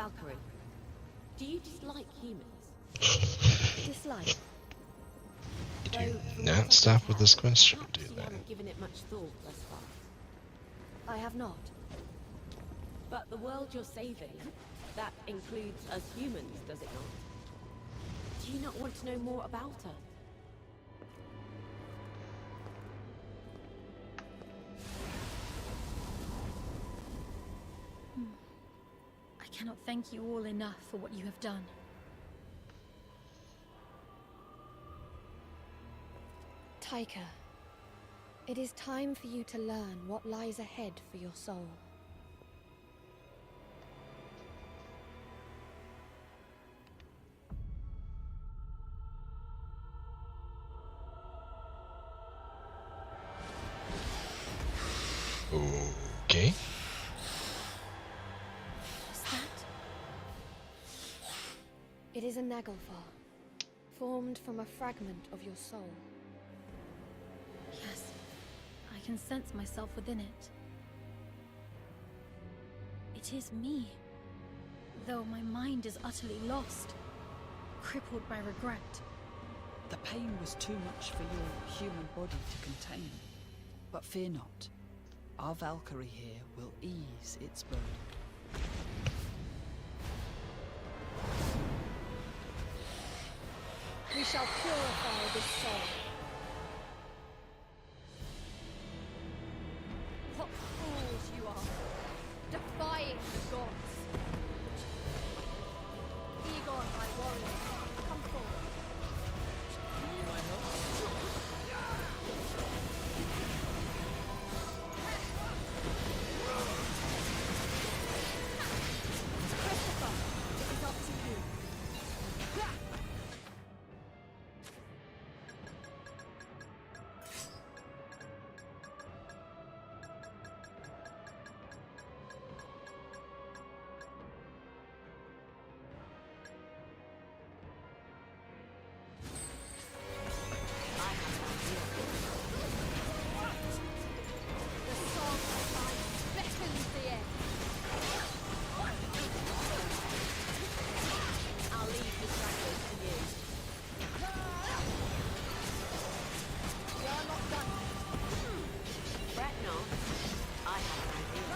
Valkyrie, do you dislike humans? Dislike? Could you not stop with this question, do You that? haven't given it much thought thus far. I have not. But the world you're saving, that includes us humans, does it not? Do you not want to know more about her? I cannot thank you all enough for what you have done. Taika, it is time for you to learn what lies ahead for your soul. Okay. Is that? It is a Naglfar, formed from a fragment of your soul. Yes, I can sense myself within it. It is me, though my mind is utterly lost, crippled by regret. The pain was too much for your human body to contain. But fear not. Our Valkyrie here will ease its burden. We shall purify this soul. What fools you are, defying the gods. Egon, my warrior, come forward. Christopher, it is up to you. The song of life beckons the end. I'll leave the shadows to you. We are not done. Fret not. I have an idea.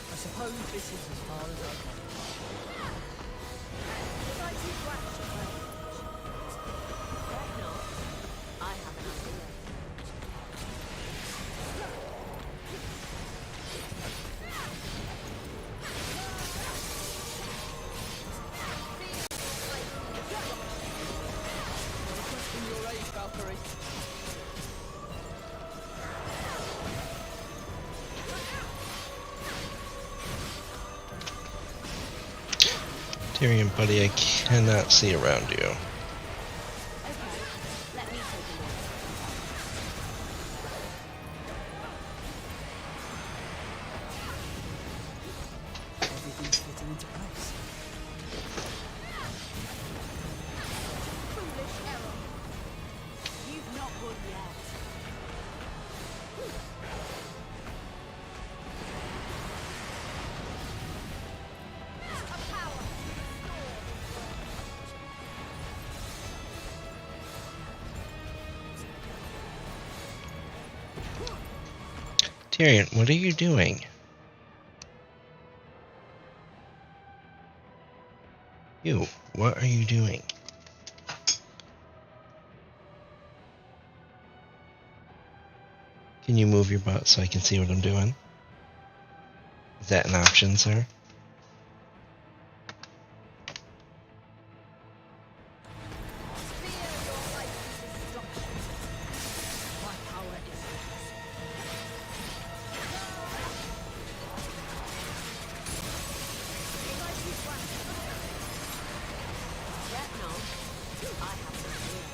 I suppose this is as far as I can. Fret not. I have an idea. Requesting your aid, Valkyrie. Tyrion, buddy, I cannot see around you. Okay, let me take a look. Everything's fitting into place. Foolish error. You've not won yet. A power. Tyrion, what are you doing? You, what are you doing? Can you move your butt so I can see what I'm doing? Is that an option, sir? Fear your life's destruction. My power is yours. Fret not. I have an idea.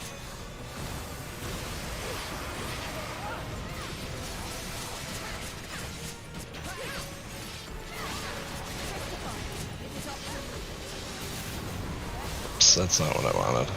Oops, that's not what I wanted.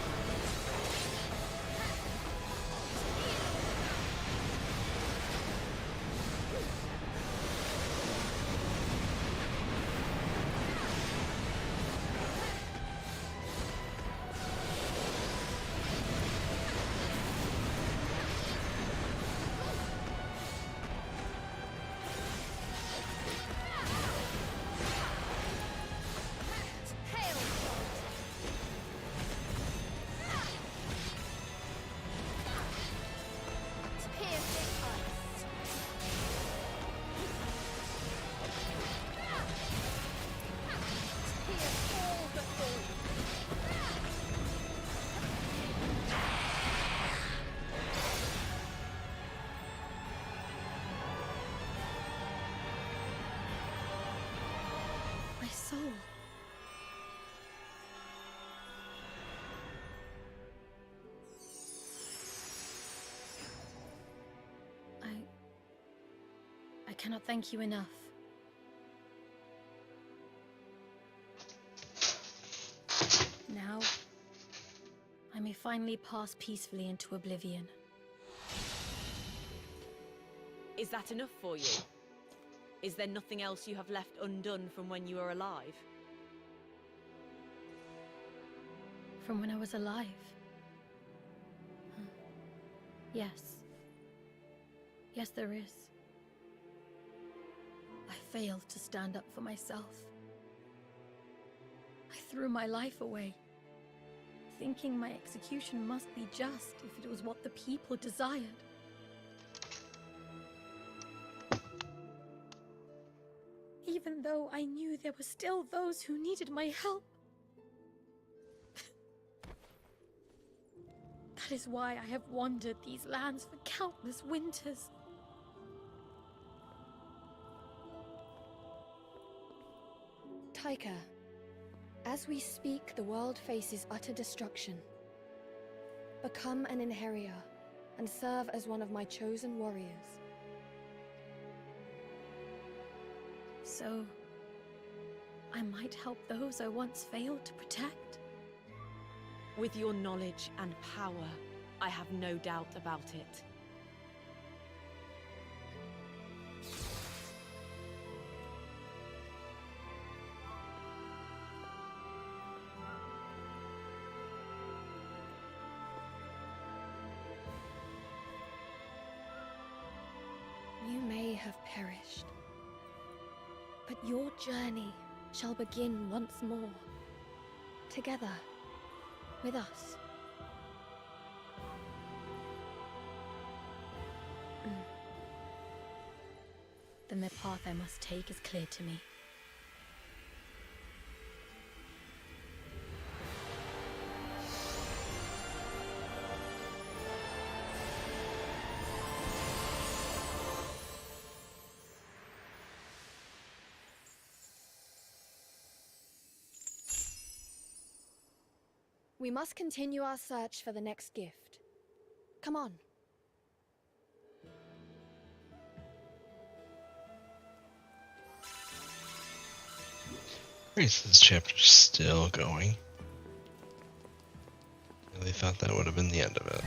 cannot thank you enough. Now, I may finally pass peacefully into oblivion. Is that enough for you? Is there nothing else you have left undone from when you were alive? From when I was alive? Huh. Yes. Yes, there is. I failed to stand up for myself. I threw my life away, thinking my execution must be just if it was what the people desired. Even though I knew there were still those who needed my help. That is why I have wandered these lands for countless winters. Taika, as we speak, the world faces utter destruction. Become an Inheritor and serve as one of my chosen warriors. So, I might help those I once failed to protect? With your knowledge and power, I have no doubt about it. You may have perished, but your journey shall begin once more, together, with us. Then the path I must take is clear to me. We must continue our search for the next gift. Come on. Is this chapter still going? I really thought that would have been the end of it.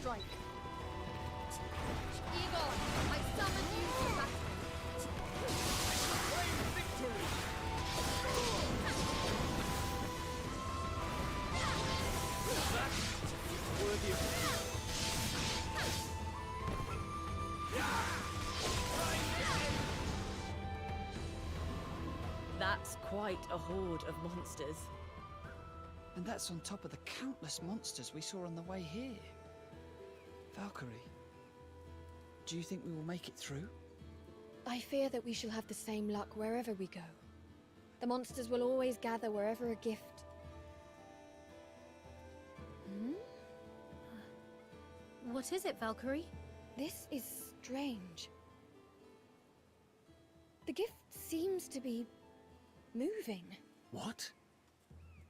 strike. Igor, I summon you to battle. Worthy of That's quite a horde of monsters. And that's on top of the countless monsters we saw on the way here. Valkyrie, do you think we will make it through? I fear that we shall have the same luck wherever we go. The monsters will always gather wherever a gift... Hmm? What is it, Valkyrie? This is strange. The gift seems to be... moving. What?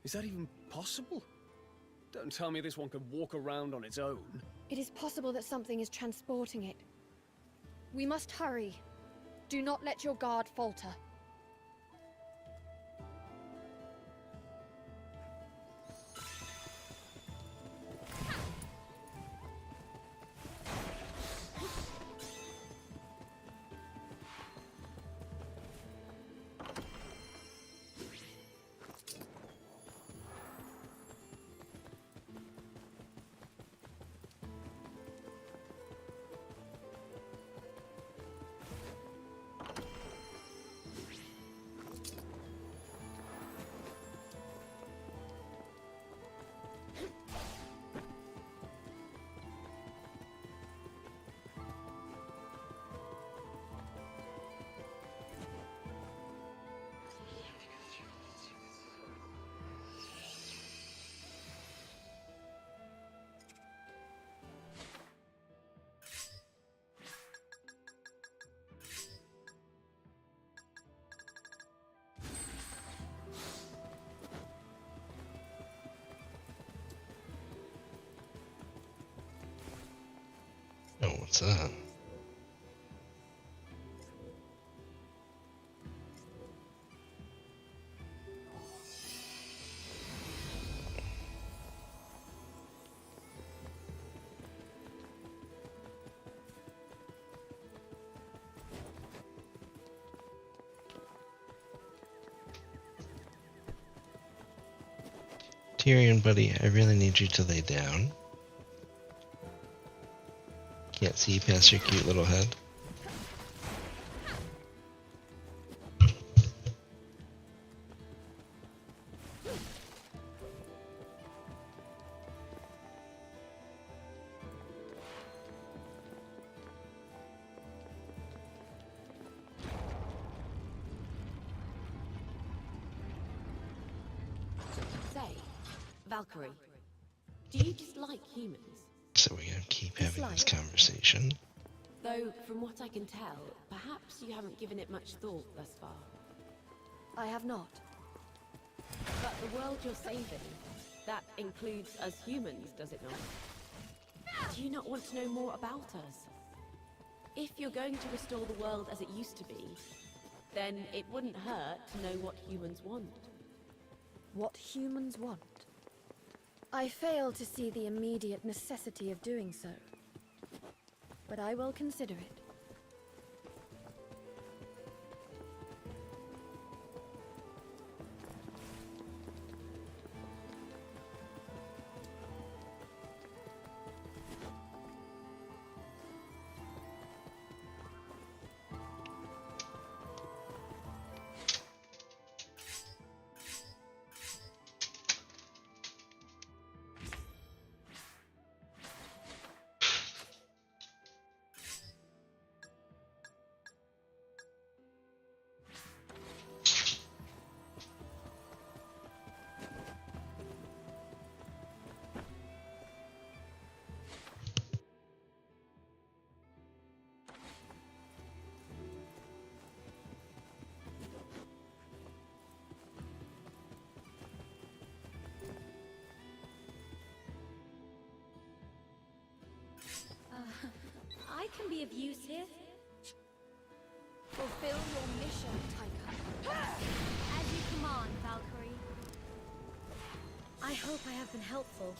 Is that even possible? Don't tell me this one can walk around on its own. It is possible that something is transporting it. We must hurry. Do not let your guard falter. Oh, what's that? Tyrion, buddy, I really need you to lay down. Can't see past your cute little head. Say, Valkyrie, do you dislike humans? So we're gonna keep having this conversation. Though, from what I can tell, perhaps you haven't given it much thought thus far. I have not. But the world you're saving, that includes us humans, does it not? Do you not want to know more about us? If you're going to restore the world as it used to be, then it wouldn't hurt to know what humans want. What humans want. I fail to see the immediate necessity of doing so. But I will consider it. I can be of use here. Fulfill your mission, Taika. As you command, Valkyrie. I hope I have been helpful.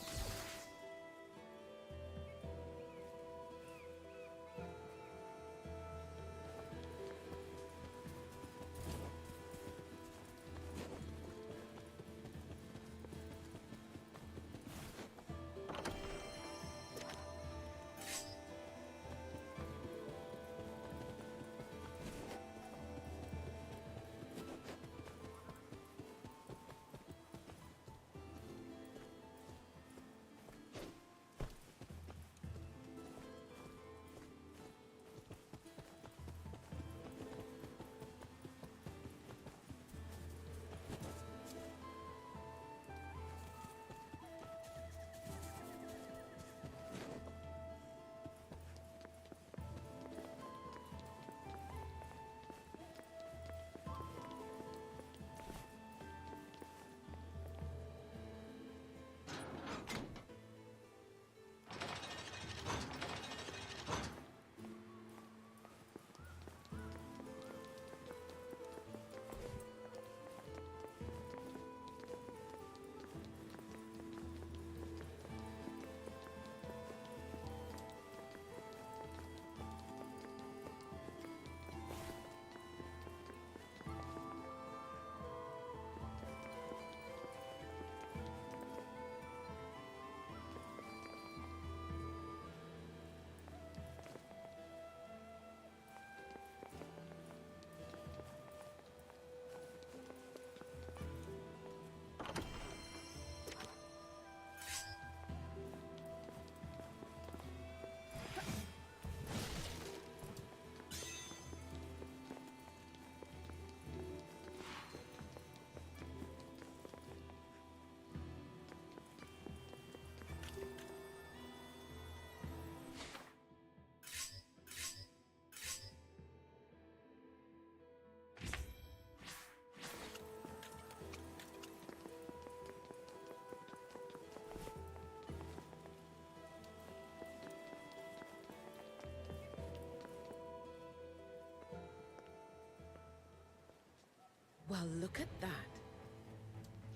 Well, look at that.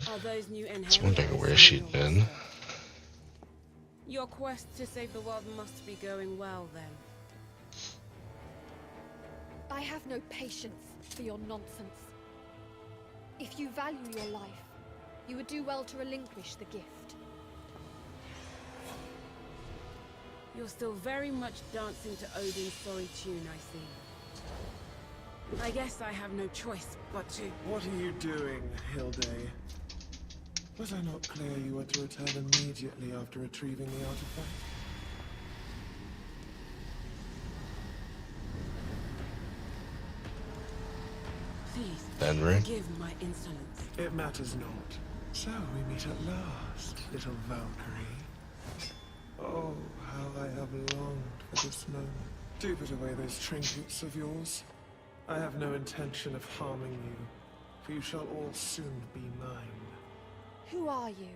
Are those new Just inheritors wondering where from she'd your been. roster? Your quest to save the world must be going well, then. I have no patience for your nonsense. If you value your life, you would do well to relinquish the gift. You're still very much dancing to Odin's sorry tune, I see. I guess I have no choice but to... What are you doing, Hilde? Was I not clear you were to return immediately after retrieving the artifact? Please, Henry? forgive my insolence. It matters not. So we meet at last, little Valkyrie. Oh, how I have longed for this moment. Do put away those trinkets of yours. I have no intention of harming you, for you shall all soon be mine. Who are you?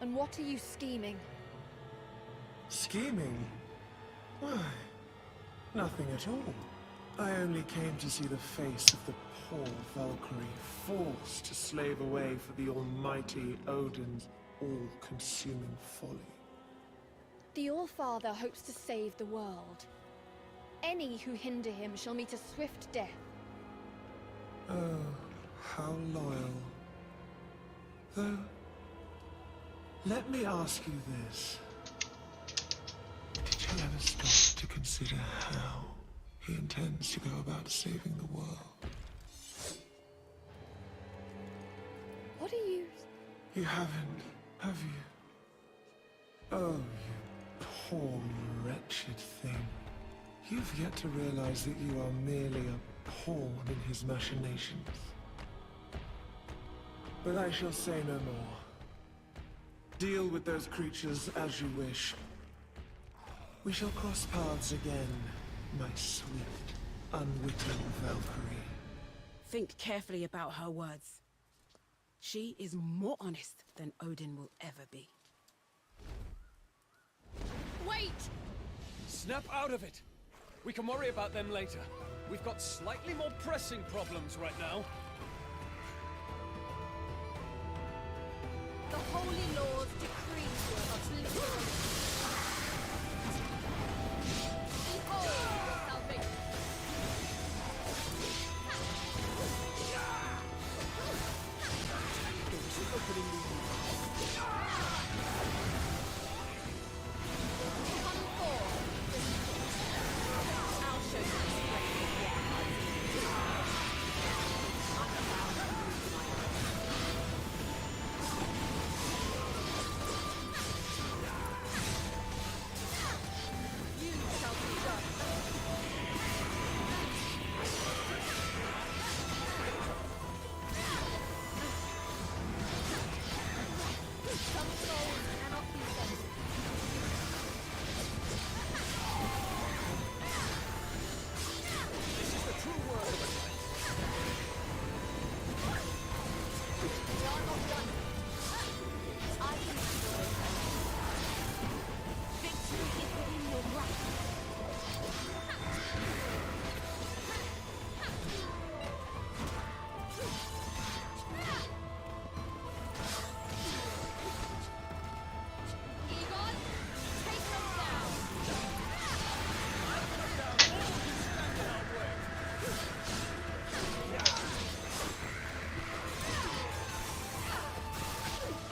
And what are you scheming? Scheming? Why, nothing at all. I only came to see the face of the poor Valkyrie forced to slave away for the almighty Odin's all-consuming folly. The All-Father hopes to save the world. Any who hinder him shall meet a swift death. Oh, how loyal. Though, let me ask you this. Did you ever stop to consider how he intends to go about saving the world? What are you... You haven't, have you? Oh, you poor, wretched thing. You've yet to realize that you are merely a pawn in his machinations. But I shall say no more. Deal with those creatures as you wish. We shall cross paths again, my sweet, unwitting Valkyrie. Think carefully about her words. She is more honest than Odin will ever be. Wait! Snap out of it! We can worry about them later. We've got slightly more pressing problems right now. The Holy Lord's decree was literally. Behold your salvation. I'll show you the strength of war.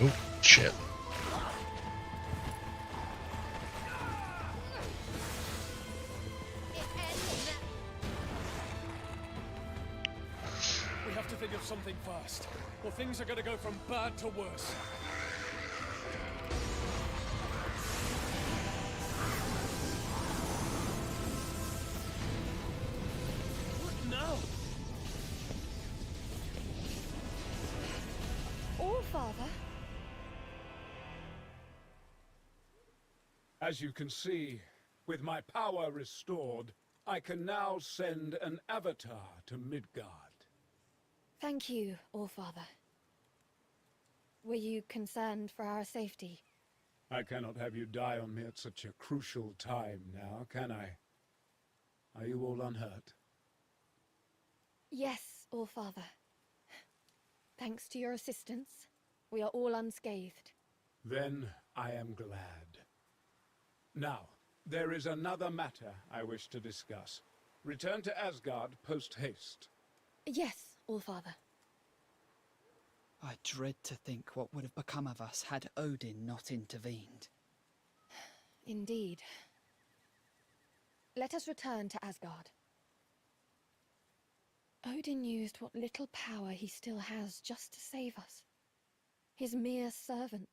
Oh, shit. We have to think of something fast, or things are gonna go from bad to worse. What now? All-Father? As you can see, with my power restored, I can now send an avatar to Midgard. Thank you, All-Father. Were you concerned for our safety? I cannot have you die on me at such a crucial time now, can I? Are you all unhurt? Yes, All-Father. Thanks to your assistance, we are all unscathed. Then I am glad. Now, there is another matter I wish to discuss. Return to Asgard post-haste. Yes, Allfather. I dread to think what would have become of us had Odin not intervened. Indeed. Let us return to Asgard. Odin used what little power he still has just to save us. His mere servants.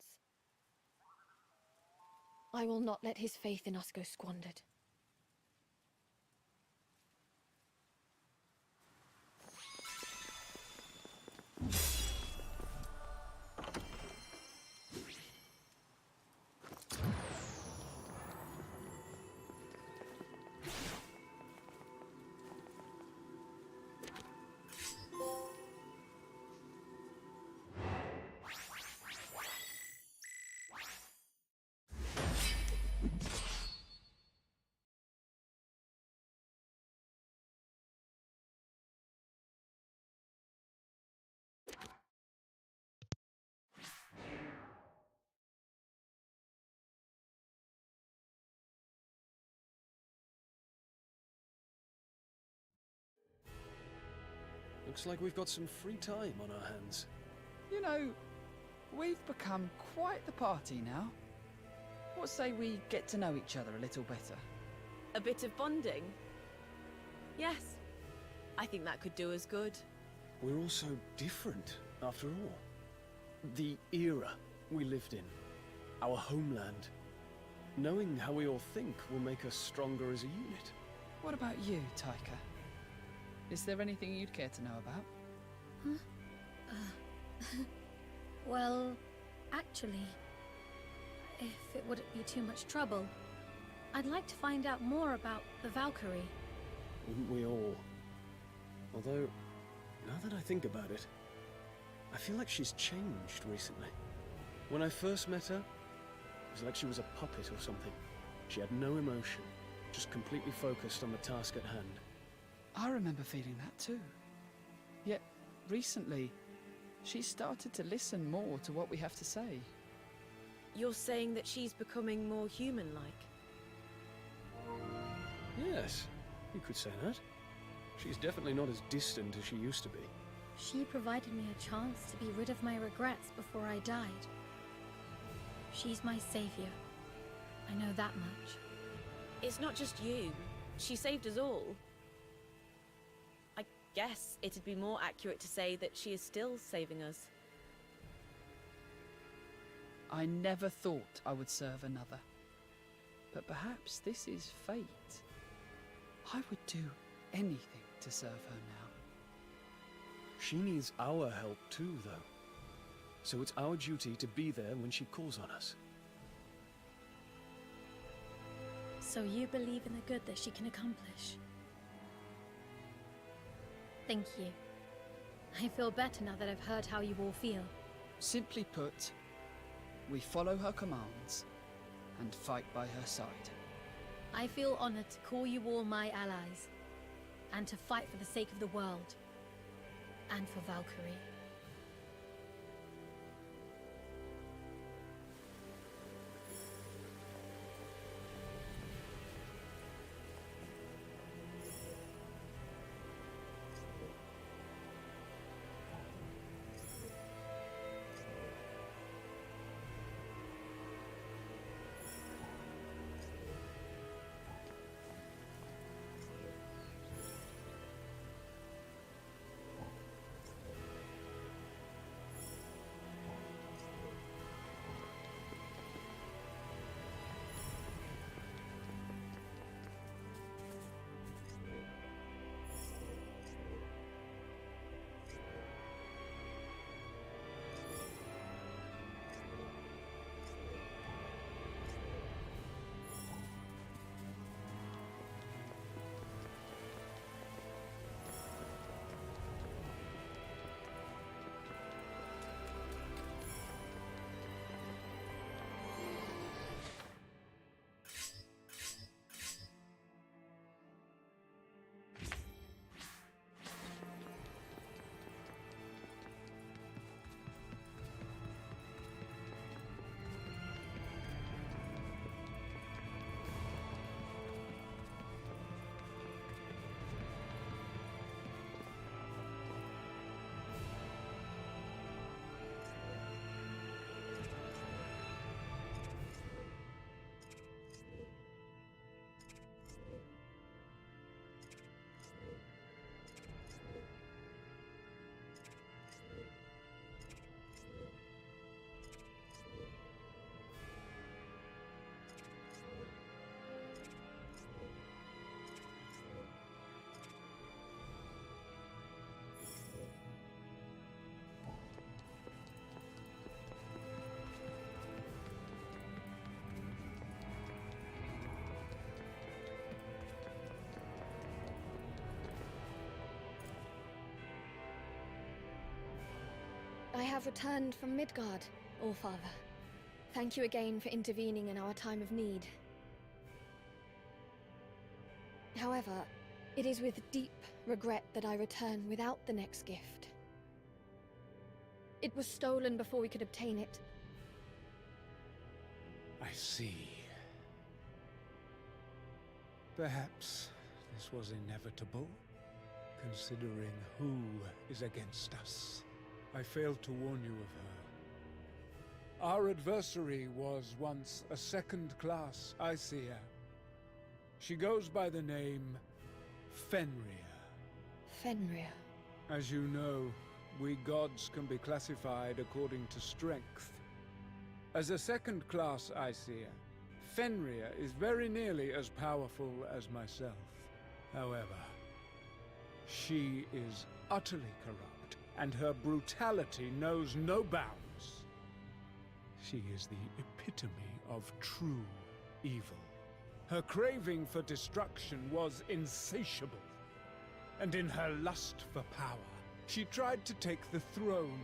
I will not let his faith in us go squandered. Looks like we've got some free time on our hands. You know, we've become quite the party now. What say we get to know each other a little better? A bit of bonding? Yes. I think that could do us good. We're all so different, after all. The era we lived in. Our homeland. Knowing how we all think will make us stronger as a unit. What about you, Taika? Is there anything you'd care to know about? Well, actually, if it wouldn't be too much trouble, I'd like to find out more about the Valkyrie. Wouldn't we all? Although, now that I think about it, I feel like she's changed recently. When I first met her, it was like she was a puppet or something. She had no emotion, just completely focused on the task at hand. I remember feeling that too. Yet, recently, she's started to listen more to what we have to say. You're saying that she's becoming more human-like? Yes, you could say that. She's definitely not as distant as she used to be. She provided me a chance to be rid of my regrets before I died. She's my savior. I know that much. It's not just you. She saved us all. I guess it'd be more accurate to say that she is still saving us. I never thought I would serve another. But perhaps this is fate. I would do anything to serve her now. She needs our help too, though. So it's our duty to be there when she calls on us. So you believe in the good that she can accomplish? Thank you. I feel better now that I've heard how you all feel. Simply put, we follow her commands and fight by her side. I feel honored to call you all my allies, and to fight for the sake of the world, and for Valkyrie. have returned from Midgard, Allfather. Thank you again for intervening in our time of need. However, it is with deep regret that I return without the next gift. It was stolen before we could obtain it. I see. Perhaps this was inevitable, considering who is against us. I failed to warn you of her. Our adversary was once a second-class Aesir. She goes by the name Fenrir. Fenrir. As you know, we gods can be classified according to strength. As a second-class Aesir, Fenrir is very nearly as powerful as myself. However, she is utterly corrupt, and her brutality knows no bounds. She is the epitome of true evil. Her craving for destruction was insatiable, and in her lust for power, she tried to take the throne,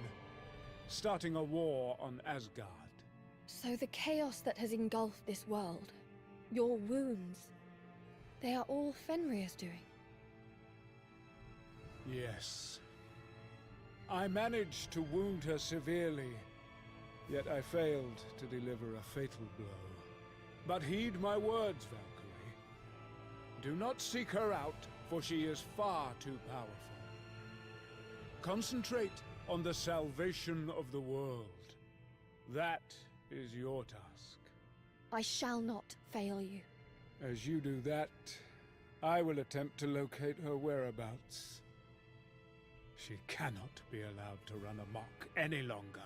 starting a war on Asgard. So the chaos that has engulfed this world, your wounds, they are all Fenrir's doing? Yes. I managed to wound her severely, yet I failed to deliver a fatal blow. But heed my words, Valkyrie. Do not seek her out, for she is far too powerful. Concentrate on the salvation of the world. That is your task. I shall not fail you. As you do that, I will attempt to locate her whereabouts. She cannot be allowed to run amok any longer.